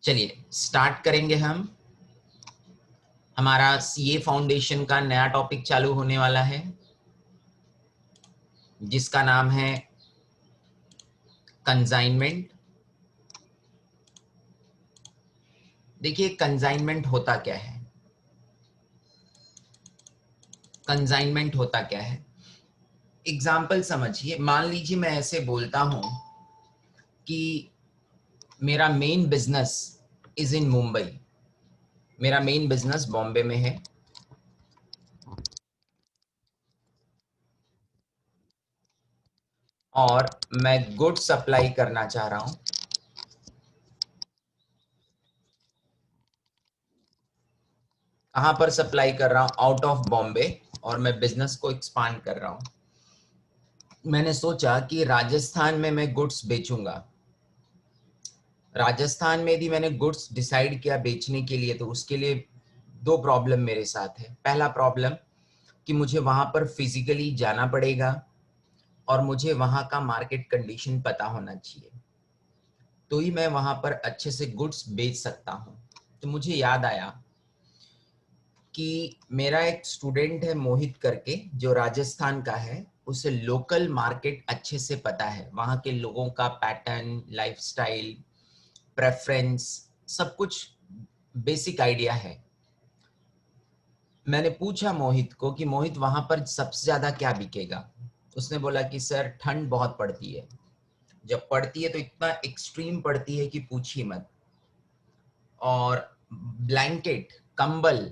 चलिए स्टार्ट करेंगे हम। हमारा सीए फाउंडेशन का नया टॉपिक चालू होने वाला है जिसका नाम है कंसाइनमेंट। देखिए कंसाइनमेंट होता क्या है। कंसाइनमेंट होता क्या है, एग्जाम्पल समझिए। मान लीजिए मैं ऐसे बोलता हूं कि मेरा main business is in Mumbai, मेरा मेन बिजनेस बॉम्बे में है और मैं गुड्स सप्लाई करना चाह रहा हूं। कहां पर सप्लाई कर रहा हूं? Out of Bombay. और मैं बिजनेस को एक्सपांड कर रहा हूं। मैंने सोचा कि राजस्थान में मैं गुड्स बेचूंगा। राजस्थान में यदि मैंने गुड्स डिसाइड किया बेचने के लिए, तो उसके लिए दो प्रॉब्लम मेरे साथ है। पहला प्रॉब्लम कि मुझे वहां पर फिजिकली जाना पड़ेगा और मुझे वहां का मार्केट कंडीशन पता होना चाहिए, तो ही मैं वहां पर अच्छे से गुड्स बेच सकता हूं। तो मुझे याद आया कि मेरा एक स्टूडेंट है मोहित करके, जो राजस्थान का है। उसे लोकल मार्केट अच्छे से पता है, वहां के लोगों का पैटर्न, लाइफस्टाइल, प्रेफरेंस, सब कुछ बेसिक आइडिया है। मैंने पूछा मोहित को कि मोहित वहां पर सबसे ज्यादा क्या बिकेगा। उसने बोला कि सर ठंड बहुत पड़ती है, जब पड़ती है तो इतना एक्सट्रीम पड़ती है कि पूछिए मत। और ब्लैंकेट, कंबल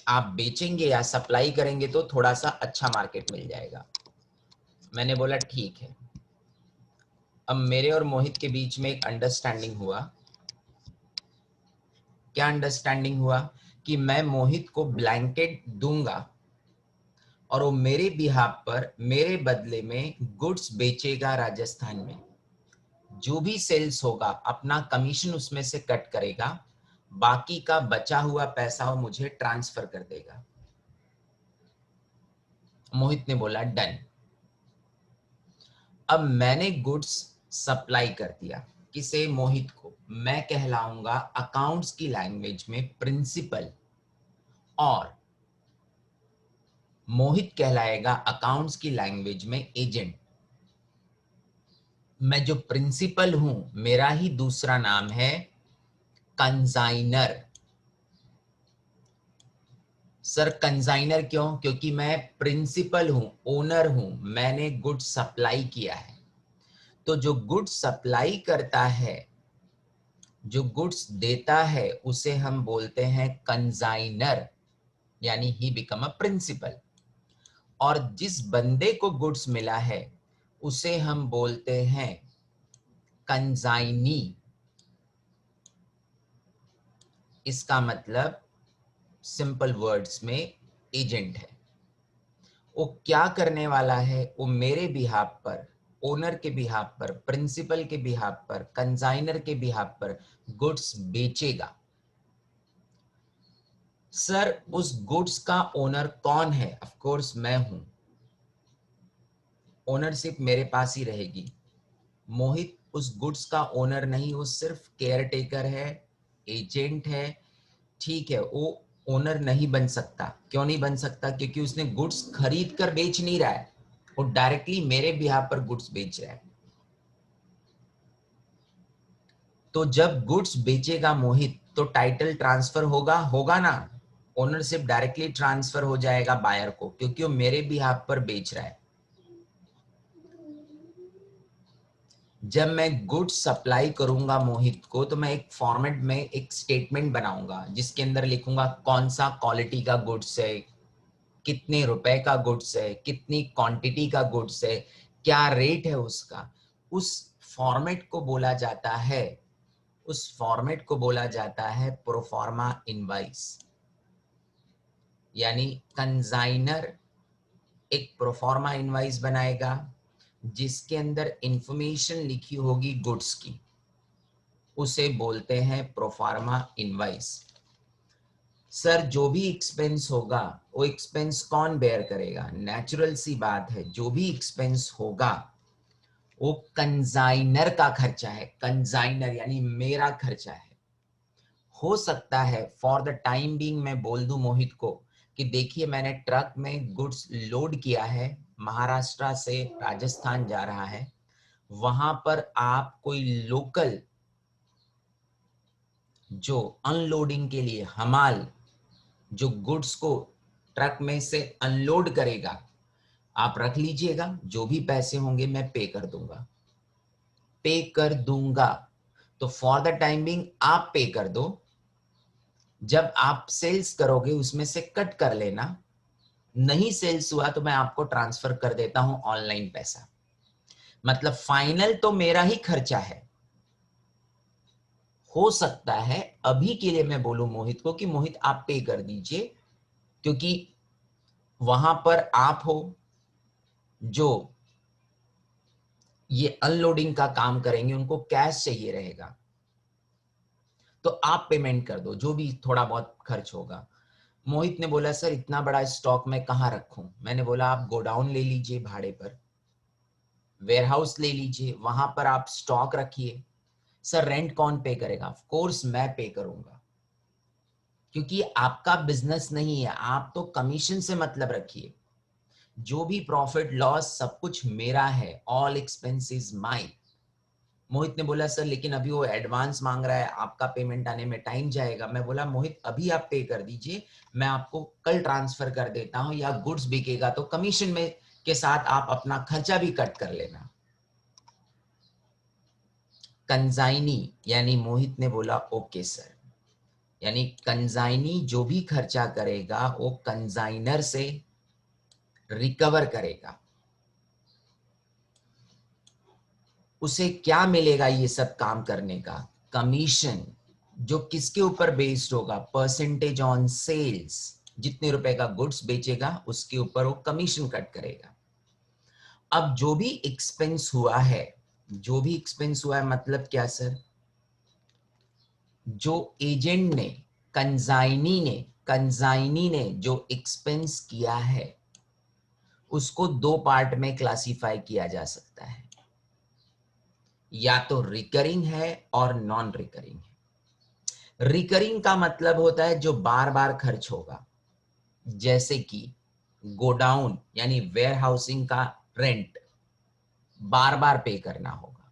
आप बेचेंगे या सप्लाई करेंगे तो थोड़ा सा अच्छा मार्केट मिल जाएगा। मैंने बोला ठीक है। अब मेरे और मोहित के बीच में एक अंडरस्टैंडिंग हुआ। क्या अंडरस्टैंडिंग हुआ? कि मैं मोहित को ब्लैंकेट दूंगा और वो मेरे बिहाफ पर, मेरे बदले में गुड्स बेचेगा राजस्थान में। जो भी सेल्स होगा अपना कमीशन उसमें से कट करेगा, बाकी का बचा हुआ पैसा वो मुझे ट्रांसफर कर देगा। मोहित ने बोला डन। अब मैंने गुड्स सप्लाई कर दिया। किसे? मोहित को। मैं कहलाऊंगा अकाउंट्स की लैंग्वेज में प्रिंसिपल और मोहित कहलाएगा अकाउंट्स की लैंग्वेज में एजेंट। मैं जो प्रिंसिपल हूं, मेरा ही दूसरा नाम है कंसाइनर। सर कंसाइनर क्यों? क्योंकि मैं प्रिंसिपल हूं, ओनर हूं, मैंने गुड्स सप्लाई किया है। तो जो गुड्स सप्लाई करता है, जो गुड्स देता है, उसे हम बोलते हैं कंसाइनर, यानी ही बिकम अ प्रिंसिपल। और जिस बंदे को गुड्स मिला है उसे हम बोलते हैं कंसाइनी। इसका मतलब सिंपल वर्ड्स में एजेंट है। वो क्या करने वाला है? वो मेरे बिहाफ पर, ओनर के बिहाफ पर, प्रिंसिपल के बिहाफ पर, कंसाइनर के बिहाफ पर गुड्स बेचेगा। सर उस गुड्स का ओनर कौन है? ऑफ कोर्स मैं हूं। ओनरशिप मेरे पास ही रहेगी। मोहित उस गुड्स का ओनर नहीं, वो सिर्फ केयर टेकर है, एजेंट है। ठीक है, वो ओनर नहीं बन सकता। क्यों नहीं बन सकता? क्योंकि उसने गुड्स खरीद कर बेच नहीं रहा है, वो डायरेक्टली मेरे बिहाफ पर गुड्स बेच रहा है। तो जब गुड्स बेचेगा मोहित, तो टाइटल ट्रांसफर होगा, होगा ना? ओनरशिप डायरेक्टली ट्रांसफर हो जाएगा बायर को, क्योंकि वो मेरे बिहाफ पर बेच रहा है। जब मैं गुड्स सप्लाई करूंगा मोहित को, तो मैं एक फॉर्मेट में एक स्टेटमेंट बनाऊंगा जिसके अंदर लिखूंगा कौन सा क्वालिटी का गुड्स है, कितने रुपए का गुड्स है, कितनी क्वांटिटी का गुड्स है, क्या रेट है उसका। उस फॉर्मेट को बोला जाता है, उस फॉर्मेट को बोला जाता है प्रोफार्मा इनवाइस। यानी कंसाइनर एक प्रोफार्मा इनवाइस बनाएगा जिसके अंदर इंफॉर्मेशन लिखी होगी गुड्स की, उसे बोलते हैं प्रोफार्मा इनवाइस। सर जो भी एक्सपेंस होगा वो एक्सपेंस कौन बेयर करेगा? नेचुरल सी बात है, जो भी एक्सपेंस होगा वो कंसाइनर का खर्चा है। कंसाइनर यानी मेरा खर्चा है। हो सकता है फॉर द टाइम बीइंग मैं बोल दूं मोहित को कि देखिए मैंने ट्रक में गुड्स लोड किया है, महाराष्ट्र से राजस्थान जा रहा है, वहां पर आप कोई लोकल जो अनलोडिंग के लिए हमाल जो गुड्स को ट्रक में से अनलोड करेगा, आप रख लीजिएगा, जो भी पैसे होंगे मैं पे कर दूंगा, पे कर दूंगा। तो फॉर द टाइमिंग आप पे कर दो, जब आप सेल्स करोगे उसमें से कट कर लेना, नहीं सेल्स हुआ तो मैं आपको ट्रांसफर कर देता हूं ऑनलाइन पैसा। मतलब फाइनल तो मेरा ही खर्चा है। हो सकता है अभी के लिए मैं बोलूं मोहित को कि मोहित आप पे कर दीजिए, क्योंकि वहां पर आप हो जो ये अनलोडिंग का काम करेंगे, उनको कैश चाहिए रहेगा, तो आप पेमेंट कर दो जो भी थोड़ा बहुत खर्च होगा। मोहित ने बोला सर इतना बड़ा स्टॉक मैं कहाँ रखूं? मैंने बोला आप गोडाउन ले लीजिए भाड़े पर, वेयरहाउस ले लीजिए, वहां पर आप स्टॉक रखिए। सर रेंट कौन पे करेगा? ऑफ कोर्स मैं पे करूंगा, क्योंकि आपका बिजनेस नहीं है, आप तो कमीशन से मतलब रखिए, जो भी प्रॉफिट लॉस सब कुछ मेरा है, ऑल एक्सपेंसेस माई। मोहित ने बोला सर लेकिन अभी वो एडवांस मांग रहा है, आपका पेमेंट आने में टाइम जाएगा। मैं बोला मोहित अभी आप पे कर दीजिए, मैं आपको कल ट्रांसफर कर देता हूं, या गुड्स बिकेगा तो कमीशन में के साथ आप अपना खर्चा भी कट कर लेना। कंजाइनी यानी मोहित ने बोला ओके सर, यानी कंजाइनी जो भी खर्चा करेगा वो कंजाइनर से रिकवर करेगा। उसे क्या मिलेगा ये सब काम करने का? कमीशन, जो किसके ऊपर बेस्ड होगा? Percentage on sales. जितने रुपए का गुड्स बेचेगा उसके ऊपर वो कमीशन कट करेगा। अब जो भी एक्सपेंस हुआ है, जो भी एक्सपेंस हुआ है मतलब क्या सर? जो एजेंट ने, कंजाइनी ने जो एक्सपेंस किया है उसको दो पार्ट में क्लासिफाई किया जा सकता है, या तो रिकरिंग है और नॉन रिकरिंग है। रिकरिंग का मतलब होता है जो बार बार खर्च होगा, जैसे कि गोडाउन यानी वेयर हाउसिंग का रेंट बार बार पे करना होगा।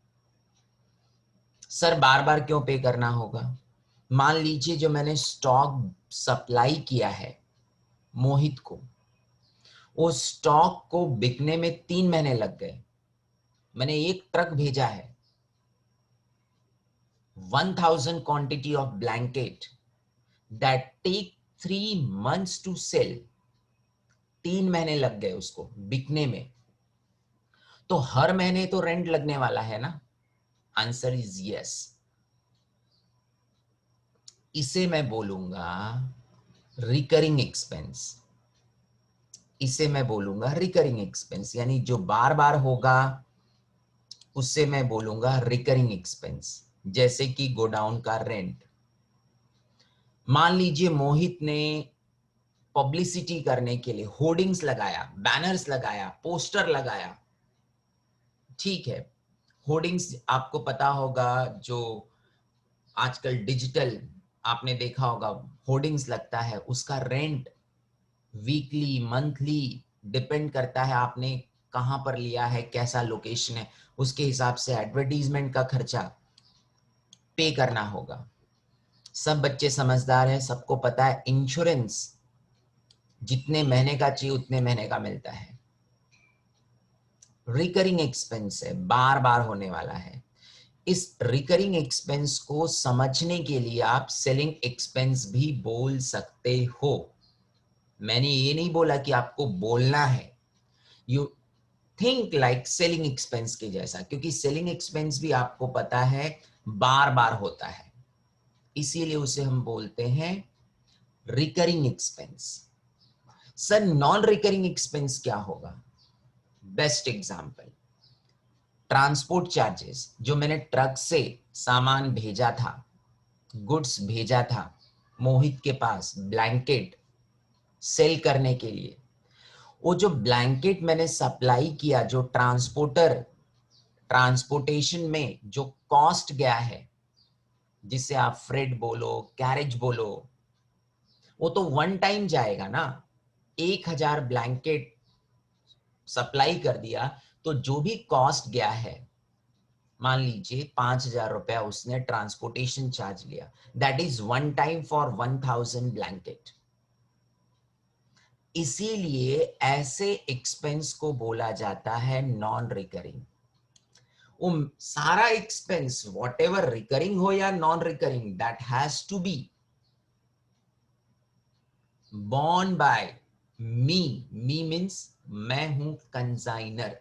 सर बार बार क्यों पे करना होगा? मान लीजिए जो मैंने स्टॉक सप्लाई किया है मोहित को, उस स्टॉक को बिकने में 3 महीने लग गए। मैंने एक ट्रक भेजा है, 1000 quantity of blanket that take 3 months to sell. 3 महीने लग गए उसको बिकने में, तो हर महीने तो रेंट लगने वाला है ना? Answer is yes. इसे मैं बोलूंगा रिकरिंग एक्सपेंस। इसे मैं बोलूंगा रिकरिंग एक्सपेंस, यानी जो बार बार होगा उससे मैं बोलूंगा रिकरिंग एक्सपेंस। जैसे कि गोडाउन का रेंट। मान लीजिए मोहित ने पब्लिसिटी करने के लिए होर्डिंग्स लगाया, बैनर्स लगाया, पोस्टर लगाया, ठीक है। होर्डिंग्स आपको पता होगा, जो आजकल डिजिटल आपने देखा होगा होर्डिंग्स लगता है, उसका रेंट वीकली मंथली डिपेंड करता है आपने कहां पर लिया है, कैसा लोकेशन है, उसके हिसाब से एडवर्टीजमेंट का खर्चा पे करना होगा। सब बच्चे समझदार हैं, सबको पता है इंश्योरेंस जितने महीने का चाहिए उतने महीने का मिलता है। रिकरिंग एक्सपेंस है, बार बार होने वाला है। इस रिकरिंग एक्सपेंस को समझने के लिए आप सेलिंग एक्सपेंस भी बोल सकते हो। मैंने ये नहीं बोला कि आपको बोलना है, you think like selling expense के जैसा, क्योंकि सेलिंग एक्सपेंस भी आपको पता है बार बार होता है, इसीलिए उसे हम बोलते हैं recurring expense. Sir non recurring expense क्या होगा? Best example, transport charges. जो मैंने ट्रक से सामान भेजा था, गुड्स भेजा था मोहित के पास ब्लैंकेट सेल करने के लिए, वो जो ब्लैंकेट मैंने सप्लाई किया, जो ट्रांसपोर्टेशन में जो कॉस्ट गया है, जिसे आप फ्रेट बोलो, कैरेज बोलो, वो तो वन टाइम जाएगा ना। 1000 ब्लैंकेट सप्लाई कर दिया तो जो भी कॉस्ट गया है, मान लीजिए 5000 रुपया उसने ट्रांसपोर्टेशन चार्ज लिया, that is one time for 1000 blanket. इसीलिए ऐसे एक्सपेंस को बोला जाता है नॉन रिकरिंग। वो सारा एक्सपेंस वॉट एवर रिकरिंग हो या non recurring, that has to be borne by me। me means मैं हूं कंसाइनर।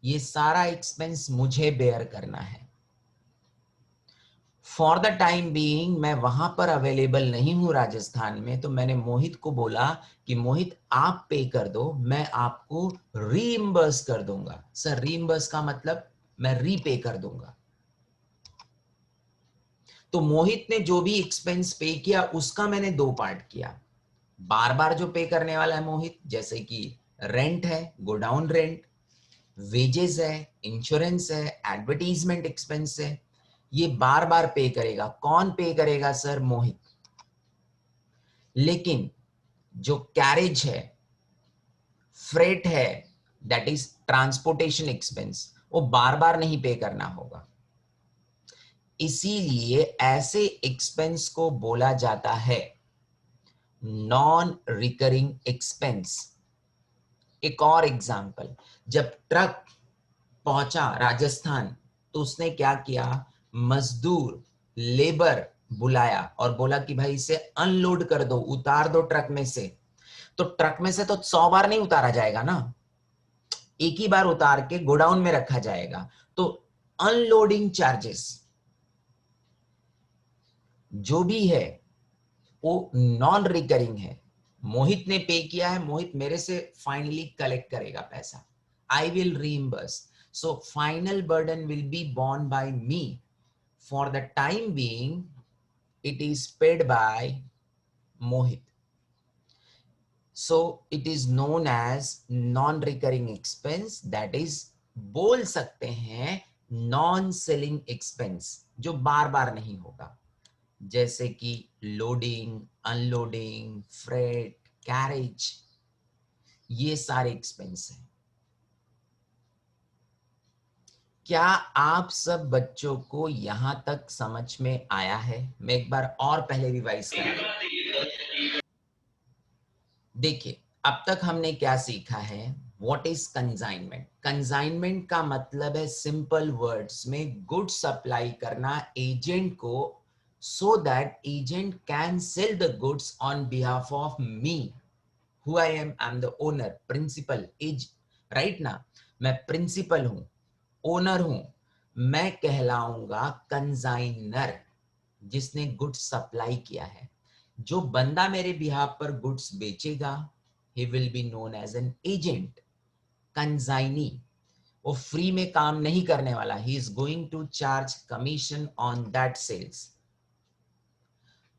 ये सारा एक्सपेंस मुझे बेयर करना है। फॉर द टाइम बीइंग मैं वहां पर अवेलेबल नहीं हूं राजस्थान में, तो मैंने मोहित को बोला कि मोहित आप पे कर दो, मैं आपको रीइंबर्स कर दूंगा। सर रीइंबर्स का मतलब मैं रीपे कर दूंगा। तो मोहित ने जो भी एक्सपेंस पे किया उसका मैंने दो पार्ट किया। बार बार जो पे करने वाला है मोहित, जैसे कि रेंट है, गोडाउन रेंट, वेजेस है, इंश्योरेंस है, एडवर्टीजमेंट एक्सपेंस है, ये बार बार पे करेगा। कौन पे करेगा सर? मोहित। लेकिन जो कैरेज है, फ्रेट है, दैट इज ट्रांसपोर्टेशन एक्सपेंस, वो बार बार नहीं पे करना होगा। इसीलिए ऐसे एक्सपेंस को बोला जाता है नॉन रिकरिंग एक्सपेंस। एक और एग्जांपल, जब ट्रक पहुंचा राजस्थान तो उसने क्या किया, मजदूर, लेबर बुलाया और बोला कि भाई इसे अनलोड कर दो, उतार दो ट्रक में से। तो ट्रक में से तो 100 बार नहीं उतारा जाएगा ना, एक ही बार उतार के गोडाउन में रखा जाएगा। तो अनलोडिंग चार्जेस जो भी है वो नॉन रिकरिंग है। मोहित ने पे किया है, मोहित मेरे से फाइनली कलेक्ट करेगा पैसा, I will reimburse. So final burden will be borne by me. For the time being it is paid by Mohit. So it is known as non recurring expense, that is बोल सकते हैं non selling expense, जो बार बार नहीं होगा, जैसे कि loading, unloading, freight, carriage, ये सारे एक्सपेंस हैं। क्या आप सब बच्चों को यहां तक समझ में आया है? मैं एक बार और पहले रिवाइज करा दूं। देखिए, अब तक हमने क्या सीखा है, व्हाट इज कंसाइनमेंट। कंसाइनमेंट का मतलब है सिंपल वर्ड्स में गुड सप्लाई करना एजेंट को, so that agent can sell the goods on behalf of me who I am। I'm the owner, principal, right ना, मैं प्रिंसिपल हूं, ओनर हूं, मैं कहलाऊंगा कंसाइनर, जिसने गुड्स सप्लाई किया है। जो बंदा मेरे बिहाफ पर गुड्स बेचेगा, he will be known as an agent, consignee. वो फ्री में काम नहीं करने वाला, he is going to charge commission on that sales।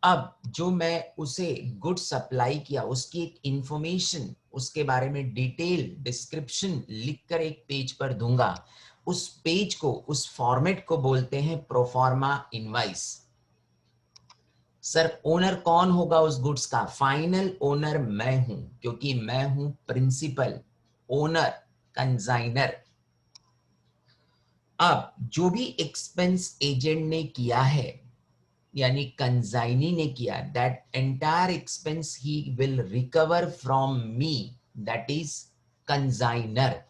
अब जो मैं उसे गुड सप्लाई किया, उसकी एक इंफॉर्मेशन, उसके बारे में डिटेल डिस्क्रिप्शन लिखकर एक पेज पर दूंगा। उस पेज को, उस फॉर्मेट को बोलते हैं प्रोफार्मा इनवाइस। सर ओनर कौन होगा उस गुड्स का? फाइनल ओनर मैं हूं, क्योंकि मैं हूं प्रिंसिपल, ओनर, कंसाइनर। अब जो भी एक्सपेंस एजेंट ने किया है, यानी कंसाइनी ने किया, that entire expense he will recover from me, that is consignor.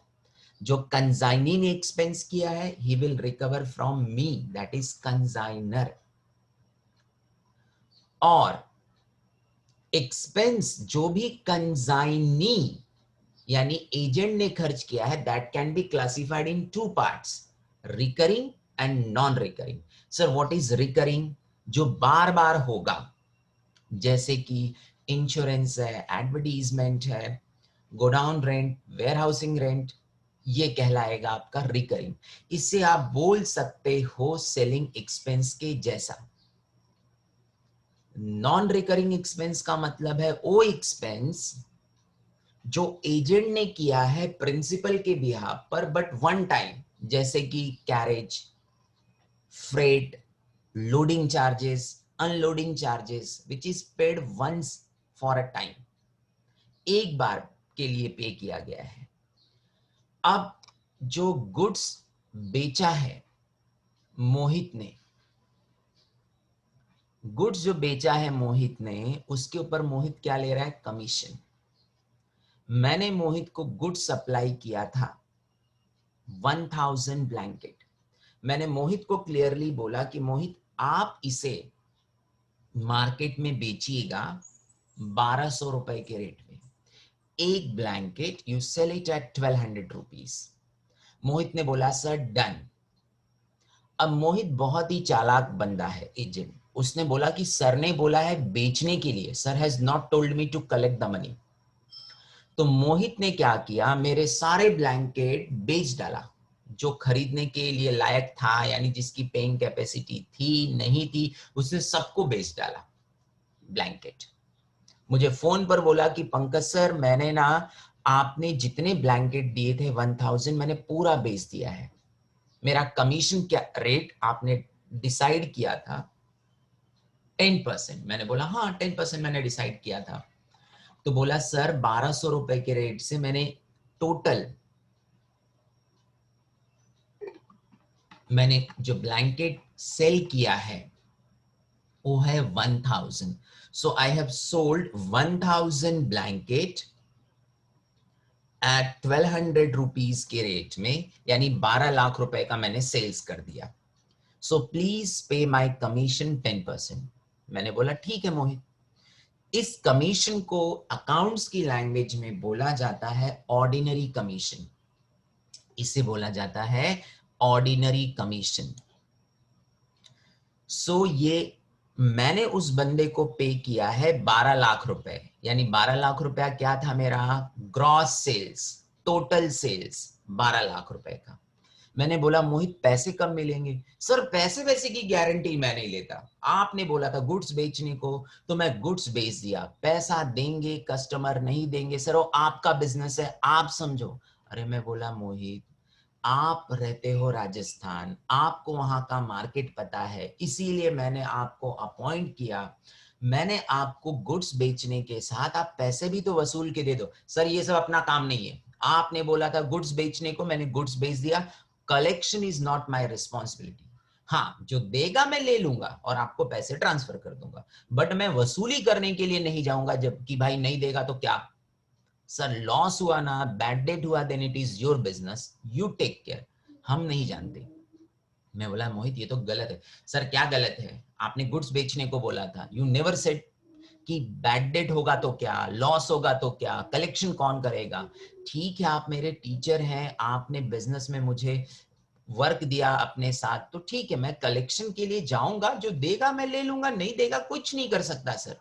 जो कंसाइनी ने एक्सपेंस किया है, he will recover from me, that is consignor. और एक्सपेंस जो भी कंसाइनी यानी एजेंट ने खर्च किया है, that can be classified in two parts, recurring and non recurring. Sir what is recurring? जो बार बार होगा, जैसे कि इंश्योरेंस है, एडवर्टीजमेंट है, गोडाउन रेंट, वेयरहाउसिंग रेंट, ये कहलाएगा आपका रिकरिंग। इससे आप बोल सकते हो सेलिंग एक्सपेंस के जैसा। नॉन रिकरिंग एक्सपेंस का मतलब है वो एक्सपेंस जो एजेंट ने किया है प्रिंसिपल के बिहाफ पर, बट वन टाइम, जैसे कि carriage, freight, loading charges, unloading charges, which is paid once for a time, एक बार के लिए पे किया गया है। अब जो गुड्स बेचा है मोहित ने, गुड्स जो बेचा है मोहित ने, उसके ऊपर मोहित क्या ले रहा है? कमीशन। मैंने मोहित को गुड्स सप्लाई किया था 1000 ब्लैंकेट। मैंने मोहित को क्लियरली बोला कि मोहित आप इसे मार्केट में बेचिएगा 1200 रुपए के रेट में, एक blanket you sell it at 1200 rupees. Mohit ने बोला सर डन। अब मोहित बहुत ही चालाक बंदा है, एजेंट। उसने बोला कि सर ने बोला है बेचने के लिए, sir has not told me to collect the money. तो मोहित ने क्या किया, मेरे सारे ब्लैंकेट बेच डाला जो खरीदने के लिए लायक था, यानी जिसकी पेइंग कैपेसिटी थी नहीं थी, उसने सबको बेच डाला ब्लैंकेट। मुझे फोन पर बोला कि पंकज सर मैंने ना आपने जितने ब्लैंकेट दिए थे 1000 मैंने पूरा बेच दिया है। मेरा कमीशन क्या रेट आपने डिसाइड किया था? 10%। मैंने बोला हाँ 10% मैंने डिसाइड किया था। तो बोला सर 1200 रुपए के रेट से मैंने टोटल, मैंने जो ब्लैंकेट सेल किया है वो है 1000। So I have sold 1000 blanket at 1200 rupees के रेट में, यानी 12 लाख रुपए का मैंने सेल्स कर दिया। So please pay my commission 10%। मैंने बोला ठीक है मोहित। इस कमीशन को अकाउंट्स की लैंग्वेज में बोला जाता है ऑर्डिनरी कमीशन। इसे बोला जाता है ऑर्डिनरी कमीशन। सो ये मैंने उस बंदे को पे किया है 12 लाख रुपए, यानी 12 लाख रुपया क्या था मेरा? Gross sales, total sales 12 lakh रुपए का। मैंने बोला मोहित पैसे कब मिलेंगे? सर पैसे वैसे की गारंटी मैं नहीं लेता, आपने बोला था गुड्स बेचने को तो मैं गुड्स बेच दिया, पैसा देंगे कस्टमर नहीं देंगे सर वो आपका बिजनेस है, आप समझो। अरे मैं बोला मोहित आप रहते हो राजस्थान, आपको वहां का मार्केट पता है, इसीलिए मैंने आपको अपॉइंट किया। मैंने आपको गुड्स बेचने के साथ आप पैसे भी तो वसूल के दे दो। सर ये सब अपना काम नहीं है, आपने बोला था गुड्स बेचने को, मैंने गुड्स बेच दिया, collection is not my responsibility. हाँ जो देगा मैं ले लूंगा और आपको पैसे ट्रांसफर कर दूंगा, बट मैं वसूली करने के लिए नहीं जाऊंगा जबकि भाई नहीं देगा तो क्या। सर लॉस हुआ ना, बैड डेट हुआ, then it is your business, you take care, हम नहीं जानते। मैं बोला मोहित ये तो गलत है। सर क्या गलत है? आपने गुड्स बेचने को बोला था, यू नेवर सेड कि बैड डेट होगा तो क्या, लॉस होगा तो क्या, कलेक्शन कौन करेगा। ठीक है आप मेरे टीचर हैं, आपने बिजनेस में मुझे वर्क दिया अपने साथ, तो ठीक है मैं कलेक्शन के लिए जाऊंगा, जो देगा मैं ले लूंगा, नहीं देगा कुछ नहीं कर सकता सर।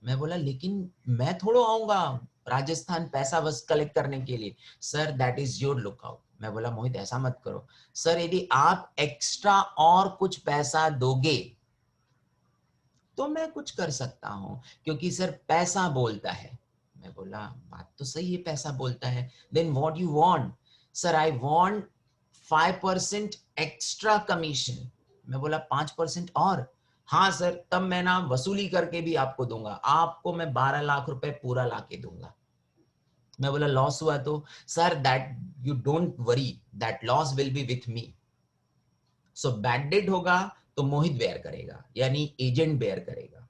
मैं बोला लेकिन मैं थोड़ा आऊंगा राजस्थान पैसा बस कलेक्ट करने के लिए। Sir that is your lookout. मैं बोला मोहित ऐसा मत करो। सर यदि आप एक्स्ट्रा और कुछ पैसा दोगे तो मैं कुछ कर सकता हूं, क्योंकि सर पैसा बोलता है। मैं बोला बात तो सही है, पैसा बोलता है, then what you want? Sir I want 5% extra commission. मैं बोला 5% और? हाँ सर तब मैं ना वसूली करके भी आपको दूंगा, आपको मैं 12 लाख रुपए पूरा लाके दूंगा। मैं बोला लॉस हुआ तो? Sir that you don't worry, that loss will be with me. So bad debt होगा तो मोहित बेयर करेगा, यानी एजेंट बेयर करेगा।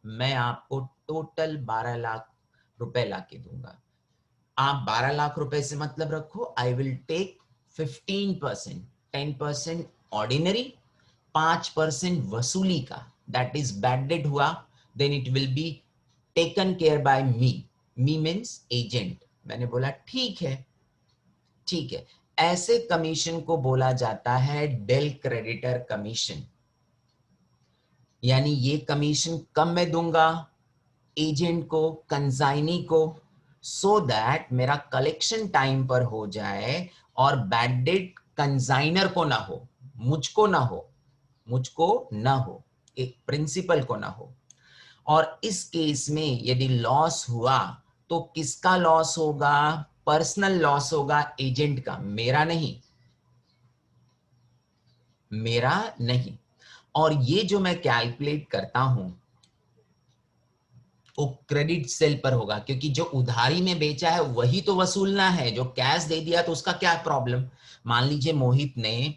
मैं आपको टोटल 12 लाख रुपए लाके दूंगा। आप 12 लाख रुपए से मतलब रखो, आई विल टेक 15%, 10% ऑर्डिनरी, 5% वसूली का, दैट इज बैड डेट हुआ, then it will be taken care by me. Me means agent. मैंने बोला ठीक है, ठीक है। ऐसे कमीशन को बोला जाता है डेल क्रेडिटर कमीशन, यानी ये कमीशन कब मैं दूंगा? एजेंट को, कंसाइनी को, सो दैट मेरा कलेक्शन टाइम पर हो जाए और बैड डेट कंसाइनर को ना हो, मुझको ना हो, मुझको ना हो, एक प्रिंसिपल को ना हो। और इस केस में यदि लॉस हुआ तो किसका लॉस होगा? पर्सनल लॉस होगा एजेंट का, मेरा नहीं, मेरा नहीं। और ये जो मैं कैलकुलेट करता हूं वो क्रेडिट सेल पर होगा, क्योंकि जो उधारी में बेचा है वही तो वसूलना है, जो कैश दे दिया तो उसका क्या प्रॉब्लम। मान लीजिए मोहित ने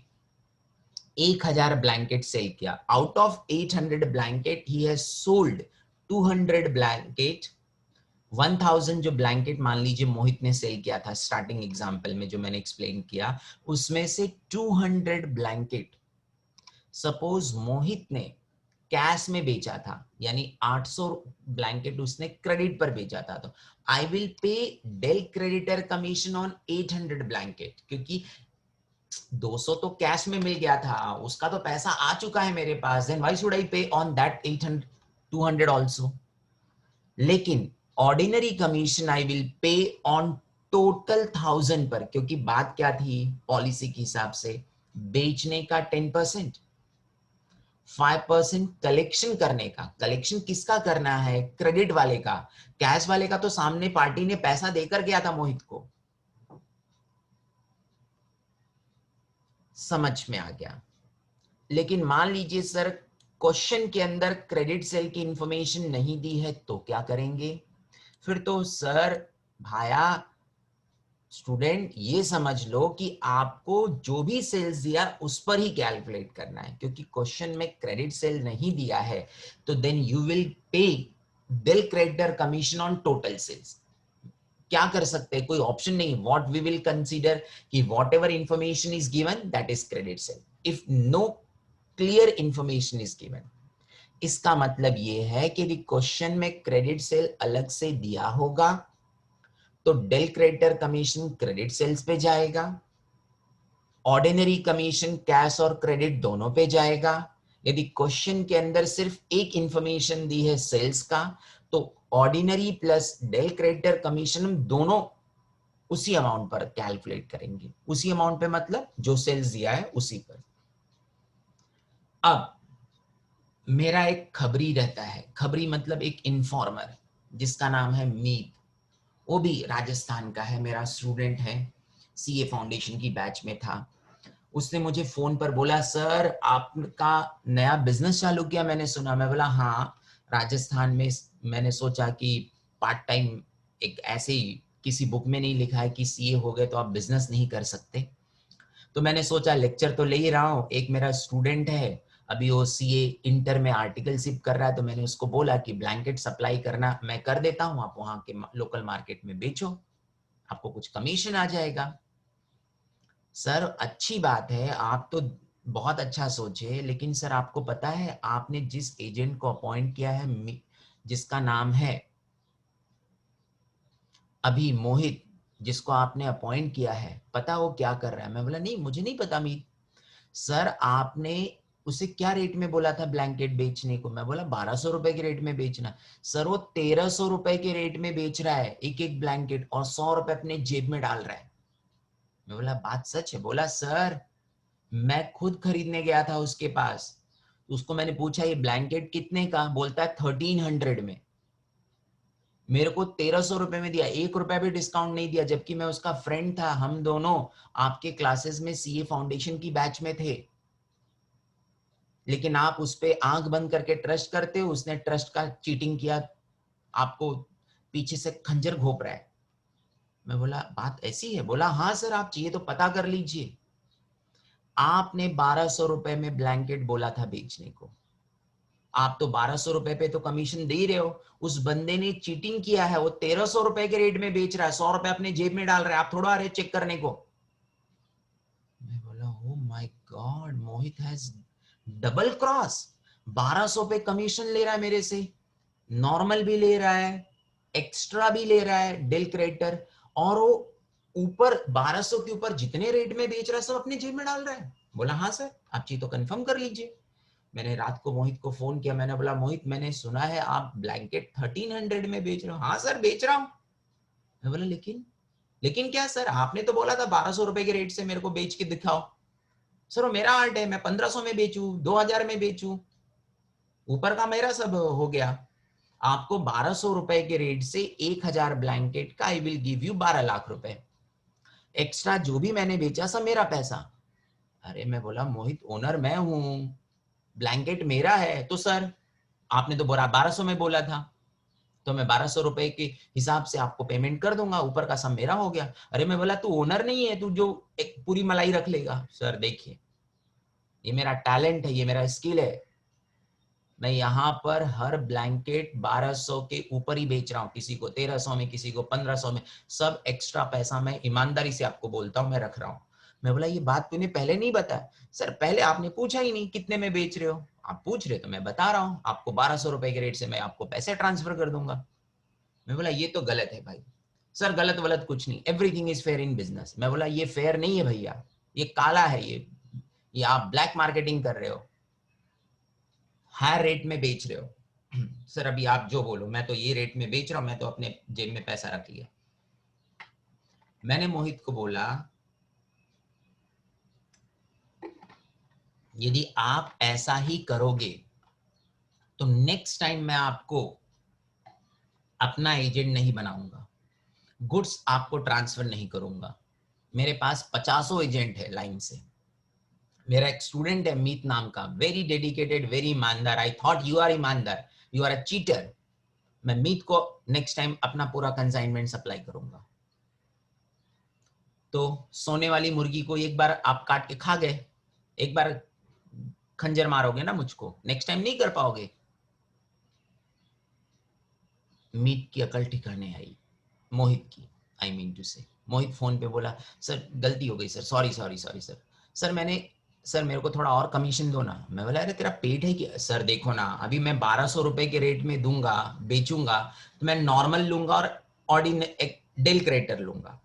1000 ब्लैंकेट सेल किया, out of 800 blanket he has sold 200 blanket. 1000 जो ब्लैंकेट मान लीजिए मोहित ने सेल किया था स्टार्टिंग एग्जांपल में जो मैंने एक्सप्लेन किया, उसमें से 200 ब्लैंकेट सपोज मोहित ने कैश में बेचा था, यानी 800 ब्लैंकेट उसने क्रेडिट पर बेचा था, तो I will pay del creditor commission on 800 blanket, क्योंकि 200 तो कैश में मिल गया था, उसका तो पैसा आ चुका है मेरे पास, देन व्हाई शुड आई पे ऑन दैट 800 200 आल्सो। लेकिन ऑर्डिनरी कमीशन आई विल पे ऑन टोटल 1000 पर, क्योंकि बात क्या थी पॉलिसी के हिसाब से, बेचने का 10%, 5% कलेक्शन करने का। कलेक्शन किसका करना है? क्रेडिट वाले का। कैश वाले का तो सामने पार्टी ने पैसा देकर गया था मोहित को। समझ में आ गया। लेकिन मान लीजिए सर क्वेश्चन के अंदर क्रेडिट सेल की इंफॉर्मेशन नहीं दी है तो क्या करेंगे? फिर तो सर भाया स्टूडेंट ये समझ लो कि आपको जो भी सेल्स दिया उस पर ही कैलकुलेट करना है, क्योंकि क्वेश्चन में क्रेडिट सेल नहीं दिया है तो then you will pay bill creditor commission on total sales. क्या कर सकते हैं? कोई ऑप्शन नहीं। व्हाट वी विल कंसीडर कि whatever information is given that is credit sale, if no clear information is given. इसका मतलब यह है कि यदि क्वेश्चन में क्रेडिट सेल अलग से दिया होगा तो del creditor commission credit sales पे जाएगा, ऑर्डिनरी कमीशन कैश और क्रेडिट दोनों पे जाएगा। यदि क्वेश्चन के अंदर सिर्फ एक इंफॉर्मेशन दी है सेल्स का तो ordinary plus del creditor commission हम दोनों उसी अमाउंट पर कैलकुलेट करेंगे। उसी अमाउंट पे मतलब जो सेल्स दिया है उसी पर। अब मेरा एक खबरी रहता है, खबरी मतलब एक इन्फॉर्मर जिसका नाम है मीत, वो भी राजस्थान का है, मेरा स्टूडेंट है, सीए फाउंडेशन की बैच में था। उसने मुझे फोन पर बोला सर आपका नया बिजनेस चालू किया मैंने सुना। मैं बोला हाँ, राजस्थान में मैंने सोचा कि पार्ट टाइम, एक ऐसे ही किसी बुक में नहीं लिखा है कि सीए हो गए तो आप बिजनेस नहीं कर सकते, तो मैंने सोचा लेक्चर तो ले ही रहा हूँ, एक मेरा स्टूडेंट है अभी वो सीए इंटर में आर्टिकलशिप कर रहा है, तो मैंने उसको बोला कि ब्लैंकेट सप्लाई करना मैं कर देता हूँ, आप वहां के लोकल मार्केट में बेचो, आपको कुछ कमीशन आ जाएगा। सर अच्छी बात है, आप तो बहुत अच्छा सोचे, लेकिन सर आपको पता है आपने जिस एजेंट को अपॉइंट किया है जिसका नाम है अभी मोहित, जिसको आपने अपॉइंट किया है, पता वो क्या कर रहा है? मैं बोला नहीं मुझे नहीं पता मीत। सर आपने उसे क्या रेट में बोला था ब्लैंकेट बेचने को? मैं बोला 1200 रुपए के रेट में बेचना। सर वो 1300 रुपए के रेट में बेच रहा है एक एक ब्लैंकेट और 100 रुपए अपने जेब में डाल रहा है। मैं बोला बात सच है? बोला सर मैं खुद खरीदने गया था उसके पास, उसको मैंने पूछा ये ब्लैंकेट कितने का? बोलता है 1300 में। मेरे को 1300 रुपए में दिया, 1 रुपया भी डिस्काउंट नहीं दिया, जबकि मैं उसका फ्रेंड था, हम दोनों आपके क्लासेस में सीए फाउंडेशन की बैच में थे। लेकिन आप उस पे आंख बंद करके ट्रस्ट करते हो, उसने ट्रस्ट का चीटिंग किया, आपको पीछे से खंजर घोप रहा है। मैं बोला बात ऐसी है? बोला हाँ सर आप चाहिए तो पता कर लीजिए। आपने 1200 रुपए में ब्लैंकेट बोला था बेचने को, आप तो 1200 रुपए पे तो कमीशन दे रहे हो, उस बंदे ने चीटिंग किया है, वो 1300 रुपए के रेट में बेच रहा है, 100 रुपए अपने जेब में डाल रहा है, आप थोड़ा आ रहे चेक करने को। मैं बोला oh my God, Mohit has double cross, 1200 पे कमीशन ले रहा है मेरे से, नॉर्मल भी ले रहा है, एक्स्ट्रा भी ले रहा है डेल क्रेडिटर, और वो ऊपर 1200 के ऊपर जितने रेट में बेच रहा है सब अपने जेब में डाल रहा है। बोला हाँ सर आप चाहिए तो कंफर्म कर लीजिए। मैंने रात को मोहित को फोन किया, मैंने बोला मोहित मैंने सुना है आप ब्लैंकेट 1300 में बेच रहे हो? हाँ सर बेच रहा हूं। मैं बोला लेकिन क्या सर, आपने तो बोला था 1200 रुपए के रेट से मेरे को बेच के दिखाओ। सर वो मेरा आर्ट है, मैं 1500 में बेचूं, 2000 में बेचूं, ऊपर का मेरा सब हो गया। आपको 1200 रुपए के रेट से 1000 ब्लैंकेट का I will give you 12 lakh रुपए, एक्स्ट्रा जो भी मैंने बेचा सब मेरा पैसा। अरे मैं बोला मोहित ओनर मैं हूं, ब्लैंकेट मेरा है तो सर आपने तो 1200 में बोला था, तो मैं 1200 रुपए के हिसाब से आपको पेमेंट कर दूंगा, ऊपर का सब मेरा हो गया। अरे मैं बोला तू ओनर नहीं है, तू जो एक पूरी मलाई रख लेगा। सर देखिए ये मेरा टैलेंट है, ये मेरा स्किल है, मैं यहाँ पर हर ब्लैंकेट 1200 के ऊपर ही बेच रहा हूँ, किसी को 1300 में, किसी को 1500 में, सब एक्स्ट्रा पैसा मैं ईमानदारी से आपको बोलता हूँ मैं रख रहा हूँ। मैं बोला ये बात तूने पहले नहीं बताया। सर पहले आपने पूछा ही नहीं कितने में बेच रहे हो, आप पूछ रहे तो मैं बता रहा हूँ आपको, 1200 रुपए के रेट से मैं आपको पैसे ट्रांसफर कर दूंगा। मैं बोला ये तो गलत है भाई। सर गलत वलत कुछ नहीं, everything is fair in business. मैं बोला ये फेयर नहीं है भैया, ये काला है, ये आप ब्लैक मार्केटिंग कर रहे हो, हायर रेट में बेच रहे हो। सर अभी आप जो बोलो, मैं तो ये रेट में बेच रहा हूं, मैं तो अपने जेब में पैसा रख लिया। मैंने मोहित को बोला यदि आप ऐसा ही करोगे तो नेक्स्ट टाइम मैं आपको अपना एजेंट नहीं बनाऊंगा, गुड्स आपको ट्रांसफर नहीं करूंगा। मेरे पास 50 एजेंट है लाइन से। मेरा एक स्टूडेंट है मीत नाम का, वेरी डेडिकेटेड, वेरी ईमानदार। आई थॉट यू आर ईमानदार, यू आर अ चीटर। मैं मीत को नेक्स्ट टाइम अपना पूरा कंसाइनमेंट सप्लाई करूंगा। तो सोने वाली मुर्गी को एक बार आप काट के खा गए, एक बार खंजर मारोगे ना मुझको, नेक्स्ट टाइम नहीं कर पाओगे। मीत की अकल ठिकाने आई, मोहित की, आई मीन टू से। मोहित फोन पे बोला सर गलती हो गई sir, sorry sorry sorry sir, sir मैंने, सर मेरे को थोड़ा और कमीशन दो ना। मैं बोला अरे तेरा पेट है कि? सर देखो ना, अभी मैं 1200 रुपए के रेट में दूंगा, बेचूंगा तो मैं नॉर्मल लूंगा और एक डेल क्रेटर लूंगा।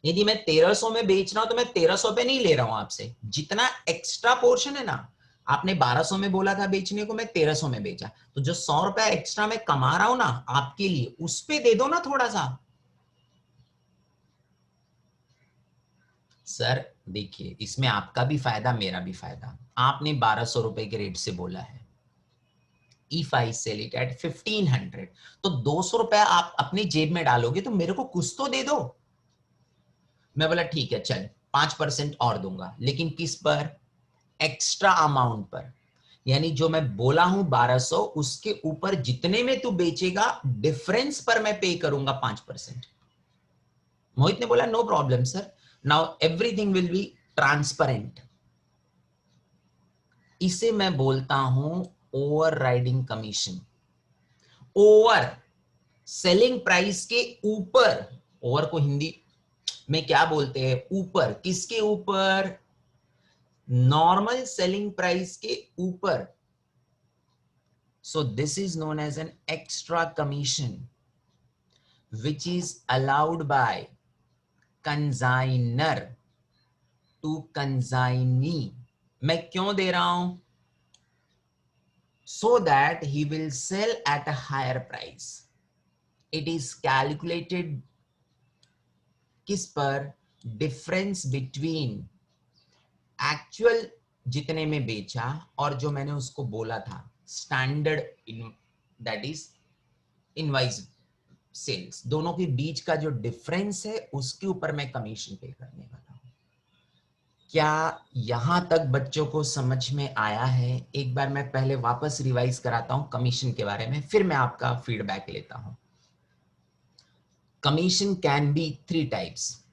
यदि मैं 1300 में बेच रहा हूं तो मैं 1300 पे नहीं ले रहा हूं आपसे, जितना एक्स्ट्रा पोर्शन है ना, आपने 1200 में बोला था बेचने को, मैं 1300 में बेचा, तो जो 100 रुपया एक्स्ट्रा मैं कमा रहा हूं ना आपके लिए, उस पे दे दो ना थोड़ा सा। सर देखिए इसमें आपका भी फायदा मेरा भी फायदा। आपने 1200 रुपए के रेट से बोला है, if I sell it at 1500, तो 200 रुपया आप अपनी जेब में डालोगे तो मेरे को कुछ तो दे दो। मैं बोला ठीक है चल 5% और दूंगा, लेकिन किस पर? एक्स्ट्रा अमाउंट पर। यानी जो मैं बोला हूं 1200, उसके ऊपर जितने में तू बेचेगा डिफरेंस पर मैं पे करूंगा 5%। मोहित ने बोला no problem sir, now everything will be transparent. इसे मैं बोलता हूं overriding commission. Over, selling price के ऊपर। ओवर को हिंदी में क्या बोलते हैं? ऊपर। किसके ऊपर? नॉर्मल सेलिंग प्राइस के ऊपर। So this is known as an extra commission, which is allowed by consignor to consignee. मैं क्यों दे रहा हूं? So that he will sell at a higher price. It is calculated किस पर? Difference between actual जितने में बेचा और जो मैंने उसको बोला था standard, that is invoice sales, दोनों के बीच का जो डिफरेंस है उसके ऊपर मैं कमीशन पे करने वाला हूं। क्या यहां तक बच्चों को समझ में आया है? एक बार मैं पहले वापस रिवाइज कराता हूं कमीशन के बारे में, फिर मैं आपका फीडबैक लेता हूं। Commission can be 3 types.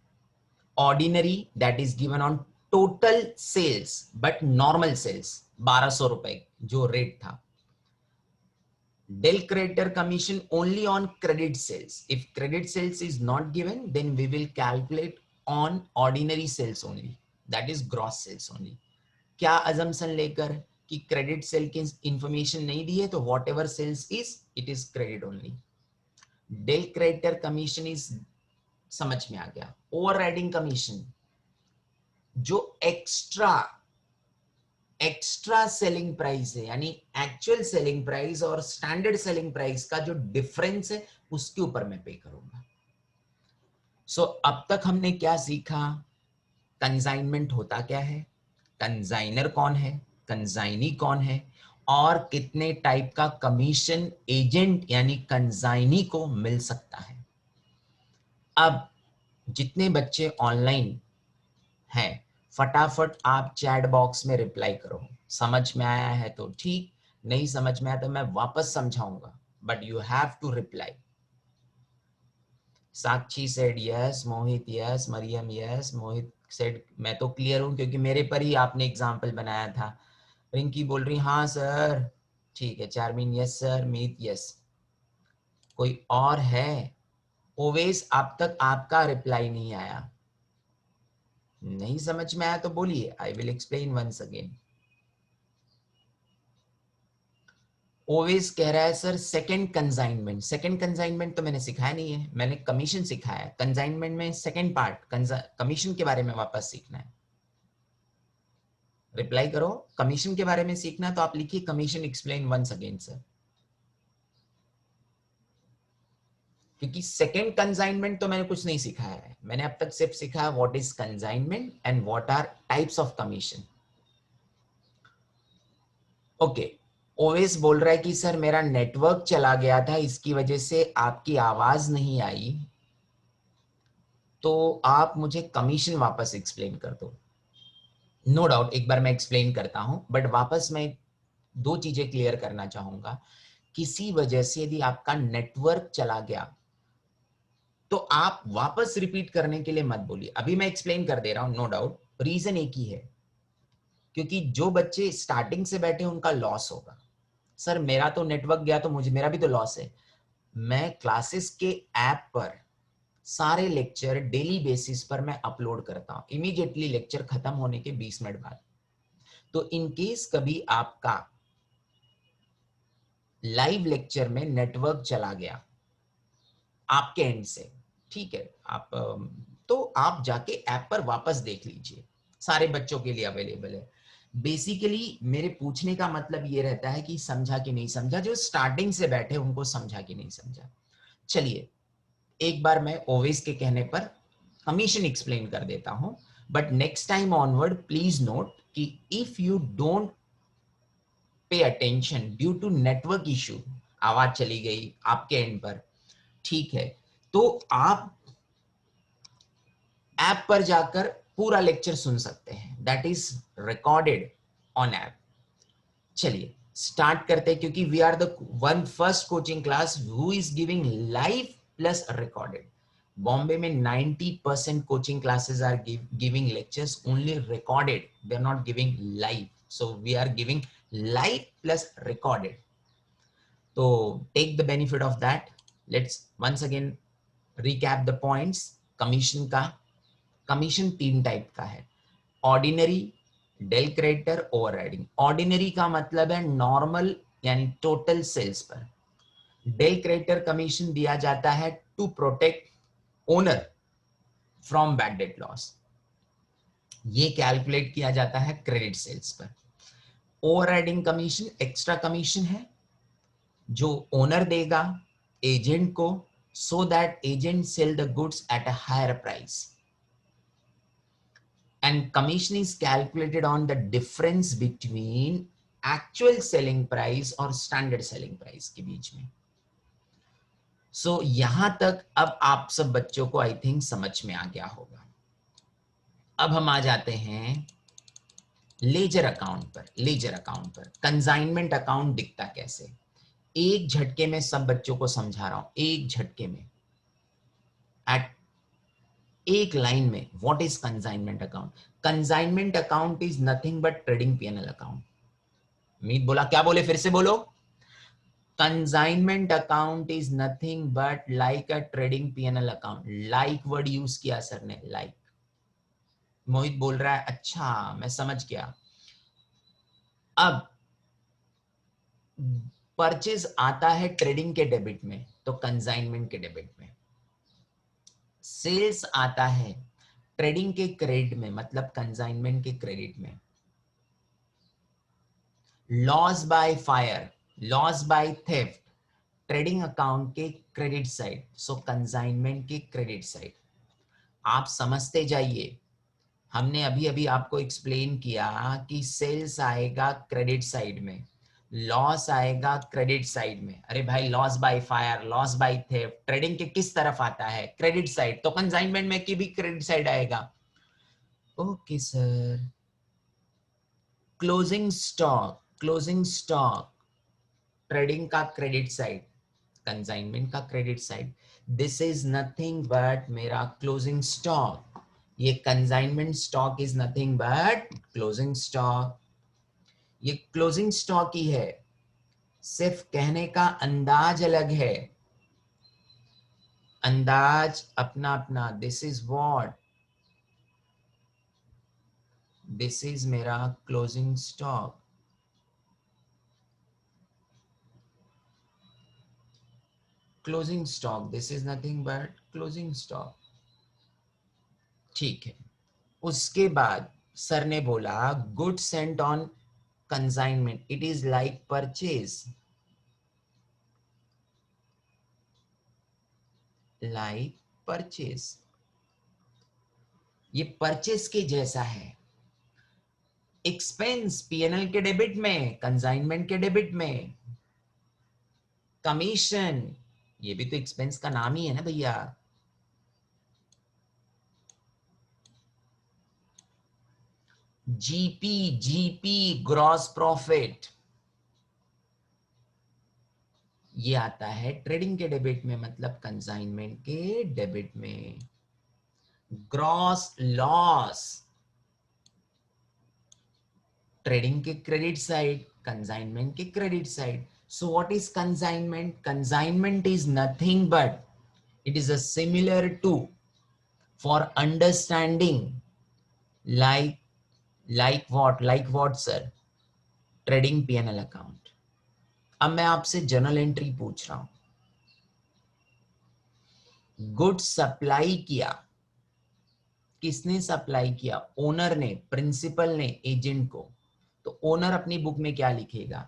Ordinary, that is given on total sales, but normal sales 1200 रुपए जो रेट था। Del creditor commission only on credit sales. If credit sales is not given, then we will calculate on ordinary sales only. That is gross sales only. क्या assumption लेकर कि credit sale की information नहीं दी है तो whatever sales is, it is credit only. Del creditor commission is, समझ में आ गया। Overriding commission जो एक्स्ट्रा सेलिंग प्राइस है, यानी एक्चुअल सेलिंग प्राइस और स्टैंडर्ड सेलिंग प्राइस का जो डिफरेंस है उसके ऊपर मैं पे करूंगा। सो अब तक हमने क्या सीखा? कंसाइनमेंट होता क्या है, कंसाइनर कौन है, कंसाइनी कौन है, और कितने टाइप का कमीशन एजेंट यानी कंसाइनी को मिल सकता है। अब जितने बच्चे ऑनलाइन हैं, फटाफट आप चैट बॉक्स में रिप्लाई करो। समझ में आया है तो ठीक, नहीं समझ में आया तो मैं वापस समझाऊंगा, but you have to reply. Sakshi said yes, Mohit yes, Mariam yes, Mohit said मैं तो क्लियर हूं क्योंकि मेरे पर ही आपने एग्जाम्पल बनाया था। रिंकी बोल रही हाँ सर, ठीक है। चारमीन यस सर, मीत यस। कोई और है? ओवेस अब तक आपका रिप्लाई नहीं आया। नहीं समझ में आया तो बोलिए, I will explain once again. Owais कह रहा है sir second consignment. Second consignment तो मैंने सिखाया नहीं है, मैंने कमीशन सिखाया है। कंसाइनमेंट में सेकंड पार्ट कमीशन के बारे में वापस सीखना है। रिप्लाई करो, कमीशन के बारे में सीखना तो आप लिखिए commission explain once again sir. क्योंकि सेकंड कंसाइनमेंट तो मैंने कुछ नहीं सिखाया है, मैंने अब तक सिर्फ सिखाया what is consignment and what are types of commission. Okay, Owais बोल रहा है कि सर मेरा नेटवर्क चला गया था, इसकी वजह से आपकी आवाज नहीं आई, तो आप मुझे कमीशन वापस एक्सप्लेन कर दो। नो डाउट एक बार मैं एक्सप्लेन करता हूं, बट वापस मैं दो चीजें क्लियर करना चाहूंगा। किसी वजह से यदि आपका नेटवर्क चला गया तो आप वापस रिपीट करने के लिए मत बोलिए, अभी मैं एक्सप्लेन कर दे रहा हूं। नो डाउट रीजन एक ही है, क्योंकि जो बच्चे स्टार्टिंग से बैठे उनका लॉस होगा। सर मेरा तो नेटवर्क गया तो मुझे मेरा भी तो लॉस है। मैं क्लासेस के ऐप पर सारे लेक्चर डेली बेसिस पर मैं अपलोड करता हूं, इमीडिएटली लेक्चर खत्म होने के 20 मिनट बाद। तो इन केस कभी आपका लाइव लेक्चर में नेटवर्क चला गया आपके एंड से, ठीक है, आप तो आप जाके ऐप पर वापस देख लीजिए, सारे बच्चों के लिए अवेलेबल है। बेसिकली मेरे पूछने का मतलब ये रहता है कि समझा कि नहीं समझा, जो स्टार्टिंग से बैठे उनको समझा कि नहीं समझा। चलिए एक बार मैं ओवेस के कहने पर कमीशन एक्सप्लेन कर देता हूं, but next time onward please note कि if you don't pay attention due to network issue, आवाज चली गई आपके एंड पर, ठीक है, तो आप ऐप पर जाकर पूरा लेक्चर सुन सकते हैं, that is recorded on app. चलिए स्टार्ट करते हैं, क्योंकि we are the one first coaching class who is giving live plus recorded. Bombay में 90% coaching classes are giving lectures only recorded, they are not giving live, so we are giving live plus recorded. तो take the benefit of that. Let's once again recap the points. Commission का, commission तीन type का है, ordinary, del creditor, overriding. Ordinary का मतलब है normal यानी total sales पर। डेल क्रेडिटर कमीशन दिया जाता है to protect owner from bad debt loss, ये कैलकुलेट किया जाता है क्रेडिट सेल्स पर। ओवरराइडिंग कमीशन एक्स्ट्रा कमीशन है जो ओनर देगा एजेंट को, so that agent sell the goods at a higher price, and commission is calculated on the difference between actual selling price और standard selling price के बीच में। सो यहां तक अब आप सब बच्चों को आई थिंक समझ में आ गया होगा। अब हम आ जाते हैं लेजर अकाउंट पर। लेजर अकाउंट पर कंसाइनमेंट अकाउंट दिखता कैसे, एक झटके में सब बच्चों को समझा रहा हूं, एक झटके में, एट एक लाइन में। What is consignment account? Consignment account is nothing but trading PNL account. Meet बोला, क्या बोले, फिर से बोलो। Consignment account is nothing but like a trading PNL account. Like word use किया सर ने, लाइक। मोहित बोल रहा है अच्छा मैं समझ गया। अब परचेज आता है ट्रेडिंग के डेबिट में तो कंसाइनमेंट के डेबिट में, सेल्स आता है ट्रेडिंग के क्रेडिट में मतलब कंसाइनमेंट के क्रेडिट में। Loss by fire, loss by theft trading account के क्रेडिट साइड, सो कंसाइनमेंट के क्रेडिट साइड। आप समझते जाइए, हमने अभी अभी आपको एक्सप्लेन किया कि सेल्स आएगा क्रेडिट साइड में, लॉस आएगा क्रेडिट साइड में। अरे भाई loss by fire, loss by theft trading के किस तरफ आता है? क्रेडिट साइड, तो कंसाइनमेंट में की भी क्रेडिट साइड आएगा। Okay sir, closing stock trading का क्रेडिट साइड, कंसाइनमेंट का credit side. This is nothing but मेरा क्लोजिंग स्टॉक। ये consignment stock is nothing but closing stock. ये क्लोजिंग स्टॉक ही है, सिर्फ कहने का अंदाज अलग है, अंदाज अपना अपना। This is what, this is मेरा closing stock. Closing stock, this is nothing but closing stock. ठीक है। उसके बाद सर ने बोला good sent on consignment it is like purchase, like purchase. ये परचेज के जैसा है। एक्सपेंस पीएनएल के डेबिट में, कंसाइनमेंट के डेबिट में। कमीशन, ये भी तो एक्सपेंस का नाम ही है ना भैया। जीपी, जीपी ग्रॉस प्रॉफिट, ये आता है ट्रेडिंग के डेबिट में, मतलब कंसाइनमेंट के डेबिट में। ग्रॉस लॉस ट्रेडिंग के क्रेडिट साइड, कंसाइनमेंट के credit side. So what is consignment? Consignment is nothing but it is a similar to for understanding like what sir? Trading P&L account। अब मैं आपसे journal entry पूछ रहा हूं। Good supply किया, किसने सप्लाई किया? ओनर ने, प्रिंसिपल ने, एजेंट को। तो ओनर अपनी बुक में क्या लिखेगा?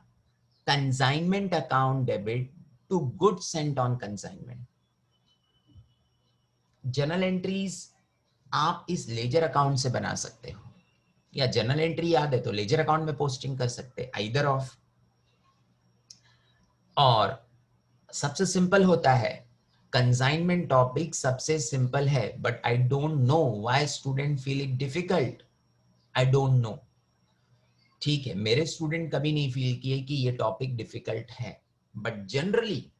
Consignment account debit to good sent on consignment. Journal entries आप इस लेजर अकाउंट से बना सकते हो, या जर्नल एंट्री याद है तो लेजर अकाउंट में पोस्टिंग कर सकते हैं, आइदर ऑफ। और सबसे सिंपल होता है कंसाइनमेंट टॉपिक, सबसे सिंपल है, but I don't know why student feel it difficult. I don't know. ठीक है, मेरे स्टूडेंट कभी नहीं फील किए कि ये टॉपिक डिफिकल्ट है, बट जनरली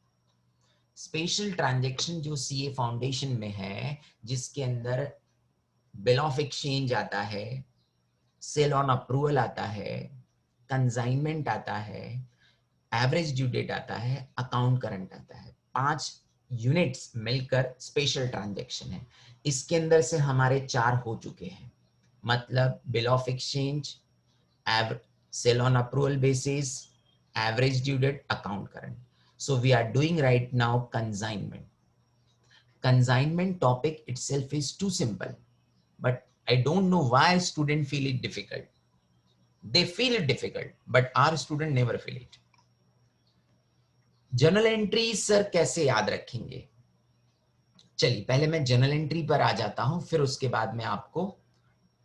स्पेशल ट्रांजैक्शन जो सीए फाउंडेशन में है, जिसके अंदर बिल ऑफ एक्सचेंज आता है, सेल ऑन अप्रूवल आता है, कंसाइनमेंट आता है, एवरेज ड्यू डेट आता है, अकाउंट करंट आता है, 5 यूनिट्स मिलकर स्पेशल ट्रांजैक्शन है। इसके अंदर से हमारे 4 हो चुके हैं, मतलब bill of exchange, sale on approval basis, average due date, account current. So we are doing right now consignment. Consignment topic itself is too simple, but I don't know why students feel it difficult. They feel it difficult, but our student never feel it. Journal entry sir कैसे याद रखेंगे? चलिए पहले मैं journal entry पर आ जाता हूं, फिर उसके बाद मैं आपको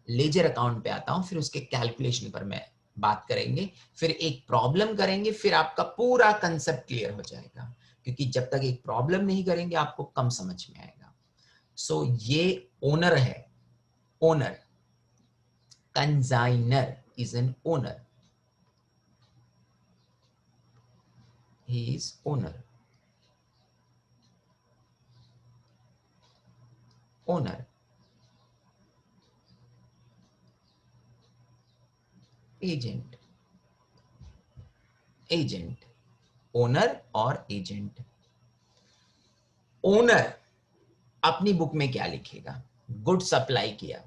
लेजर अकाउंट पे आता हूं, फिर उसके कैलकुलेशन पर मैं बात करेंगे, फिर एक प्रॉब्लम करेंगे, फिर आपका पूरा कंसेप्ट क्लियर हो जाएगा। क्योंकि जब तक एक प्रॉब्लम नहीं करेंगे आपको कम समझ में आएगा। सो ये ओनर है, owner. Consigner is an owner. He is owner. Owner. Agent. Agent. Owner और एजेंट। ओनर अपनी बुक में क्या लिखेगा? गुड सप्लाई किया।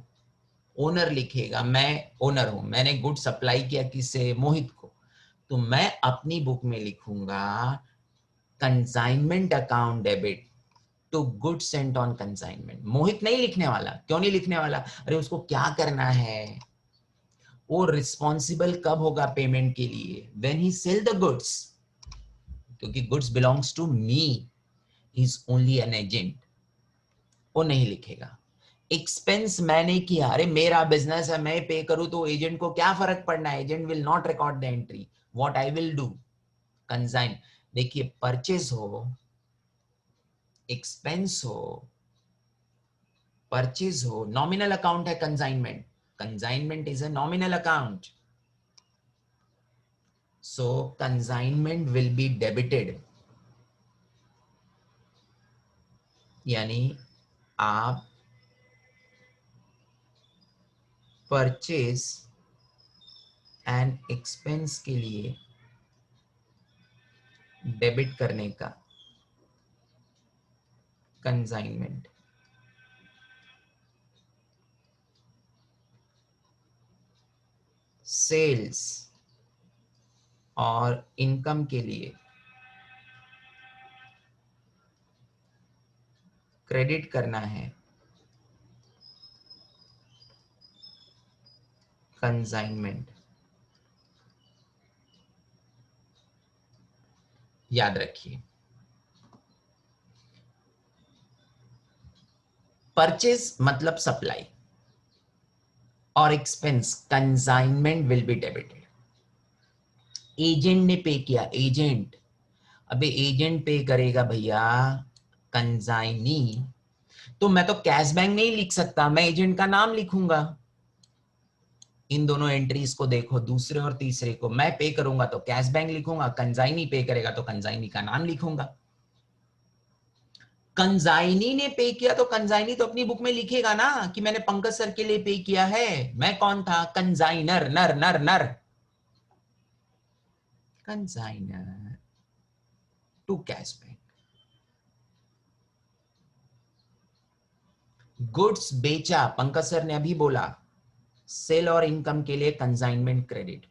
ओनर लिखेगा मैं ओनर हूं, मैंने गुड सप्लाई किया किसे? मोहित को। तो मैं अपनी बुक में लिखूंगा consignment account debit to good sent on consignment. Mohit नहीं लिखने वाला। क्यों नहीं लिखने वाला? अरे उसको क्या करना है, वो रिस्पॉन्सिबल कब होगा पेमेंट के लिए? When he sell the goods, क्योंकि goods belongs to me, he is only an agent. वो नहीं लिखेगा। एक्सपेंस मैंने किया, अरे मेरा बिजनेस है, मैं पे करूं तो एजेंट को क्या फर्क पड़ना है? Agent will not record the entry. What I will do, consign. देखिए परचेज हो, एक्सपेंस हो, परचेज हो, नॉमिनल अकाउंट है consignment. Consignment is a nominal account. So consignment will be debited, यानी आप परचेज एंड एक्सपेंस के लिए डेबिट करने का कंसाइनमेंट, सेल्स और इनकम के लिए क्रेडिट करना है कंसाइनमेंट। याद रखिए, परचेज मतलब सप्लाई और expense consignment will be debited. Agent ने पे किया, एजेंट, अबे एजेंट पे करेगा भैया, कंसाइनी। तो मैं तो कैश बैंक नहीं लिख सकता, मैं एजेंट का नाम लिखूंगा। इन दोनों एंट्रीज को देखो, दूसरे और तीसरे को, मैं पे करूंगा तो कैश बैंक लिखूंगा, कंसाइनी पे करेगा तो कंसाइनी का नाम लिखूंगा। कंसाइनी ने पे किया तो कंसाइनी तो अपनी बुक में लिखेगा ना कि मैंने पंकज सर के लिए पे किया है। मैं कौन था? कंसाइनर, नर नर नर, consigner to cash bank. Goods बेचा, पंकज सर ने अभी बोला, सेल और इनकम के लिए consignment credit,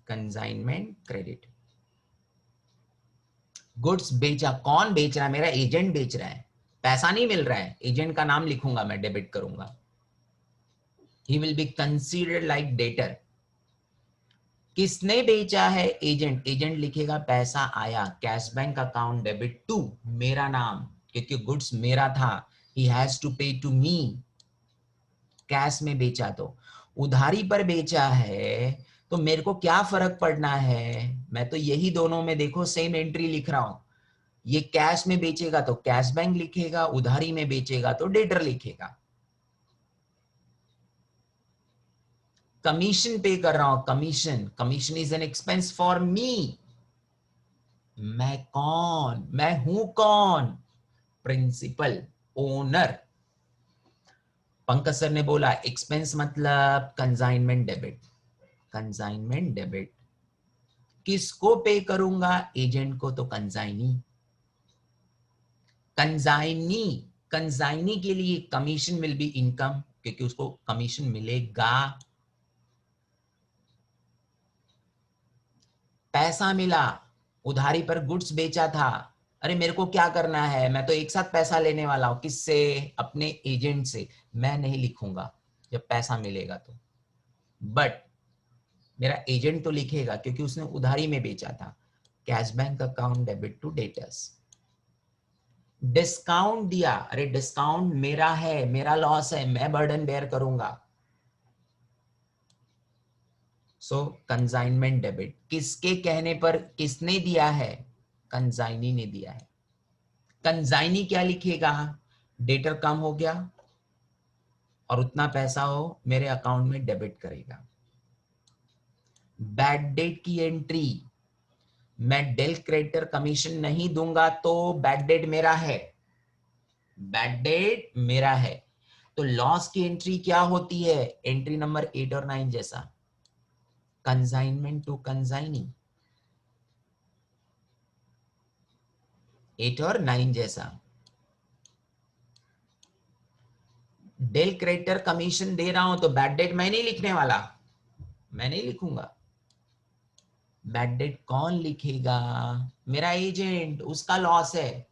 consignment credit. Goods बेचा, कौन बेच रहा है? मेरा एजेंट बेच रहा है, पैसा नहीं मिल रहा है, एजेंट का नाम लिखूंगा, मैं डेबिट करूंगा। He will be considered like debtor. किसने बेचा है? एजेंट, एजेंट लिखेगा पैसा आया, cash bank account debit to, मेरा नाम, क्योंकि गुड्स मेरा था, he has to pay to me. Cash में बेचा तो, उधारी पर बेचा है तो मेरे को क्या फर्क पड़ना है? मैं तो यही दोनों में देखो सेम एंट्री लिख रहा हूं। ये कैश में बेचेगा तो कैश बैंक लिखेगा, उधारी में बेचेगा तो डेटर लिखेगा। कमीशन पे कर रहा हूं, commission, commission is an expense for me. मैं कौन? मैं हूं कौन? Principal, owner. पंकज सर ने बोला एक्सपेंस मतलब कंसाइनमेंट डेबिट, कंसाइनमेंट डेबिट। किसको पे करूंगा? एजेंट को, तो कंसाइनी। कंसाइनी, कंसाइनी के लिए कमीशन विल बी इनकम, क्योंकि उसको कमीशन मिलेगा। पैसा मिला, उधारी पर गुड्स बेचा था, अरे मेरे को क्या करना है, मैं तो एक साथ पैसा लेने वाला हूं। किससे? अपने एजेंट से। मैं नहीं लिखूंगा जब पैसा मिलेगा तो, बट मेरा एजेंट तो लिखेगा क्योंकि उसने उधारी में बेचा था। Cash bank account debit to debtors. Discount दिया, अरे डिस्काउंट मेरा है, मेरा लॉस है, मैं बर्डन बेयर करूंगा। सो कंसाइनमेंट डेबिट। किसके कहने पर? किसने दिया है? कंसाइनी ने दिया है। कंसाइनी क्या लिखेगा? डेटर कम हो गया और उतना पैसा हो मेरे अकाउंट में डेबिट करेगा। बैड डेट की एंट्री, मैं डेल क्रेडिटर कमीशन नहीं दूंगा तो बैड डेट मेरा है, बैड डेट मेरा है। तो लॉस की एंट्री क्या होती है? एंट्री नंबर 8 और 9 जैसा, कंसाइनमेंट टू कंसाइनी, 8 और 9 जैसा। डेल क्रेडिटर कमीशन दे रहा हूं तो बैड डेट मैं नहीं लिखने वाला, मैं नहीं लिखूंगा। बैड डेट कौन लिखेगा? मेरा एजेंट, उसका लॉस है।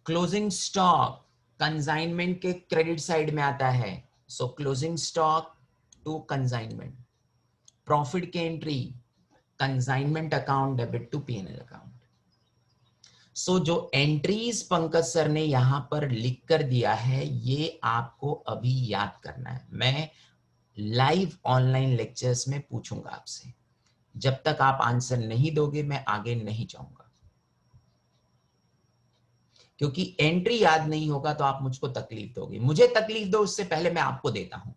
क्लोजिंग स्टॉक कंसाइनमेंट के क्रेडिट साइड में आता है, so closing stock to consignment. Profit की entry consignment account debit to PNL account. So जो एंट्रीज पंकज सर ने यहां पर लिख कर दिया है ये आपको अभी याद करना है। मैं लाइव ऑनलाइन लेक्चर्स में पूछूंगा आपसे, जब तक आप आंसर नहीं दोगे मैं आगे नहीं जाऊंगा, क्योंकि एंट्री याद नहीं होगा तो आप मुझको तकलीफ दोगे। मुझे तकलीफ दो उससे पहले मैं आपको देता हूं।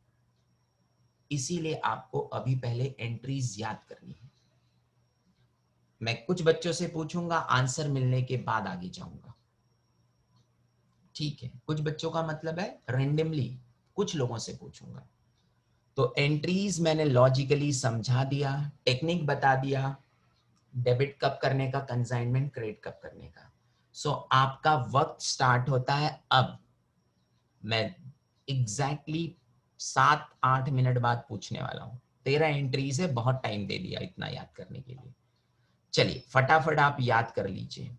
इसीलिए आपको अभी पहले एंट्रीज याद करनी है। मैं कुछ बच्चों से पूछूंगा, आंसर मिलने के बाद आगे जाऊंगा, ठीक है? कुछ बच्चों का मतलब है रेंडमली कुछ लोगों से पूछूंगा। तो एंट्रीज मैंने लॉजिकली समझा दिया, टेक्निक बता दिया, डेबिट कब करने का, कंसाइनमेंट क्रेडिट कब करने का। सो आपका वक्त स्टार्ट होता है अब। मैं एग्जैक्टली 7-8 मिनट बाद पूछने वाला हूँ। 13 एंट्रीज है, बहुत टाइम दे दिया इतना याद करने के लिए। चलिए फटाफट आप याद कर लीजिए।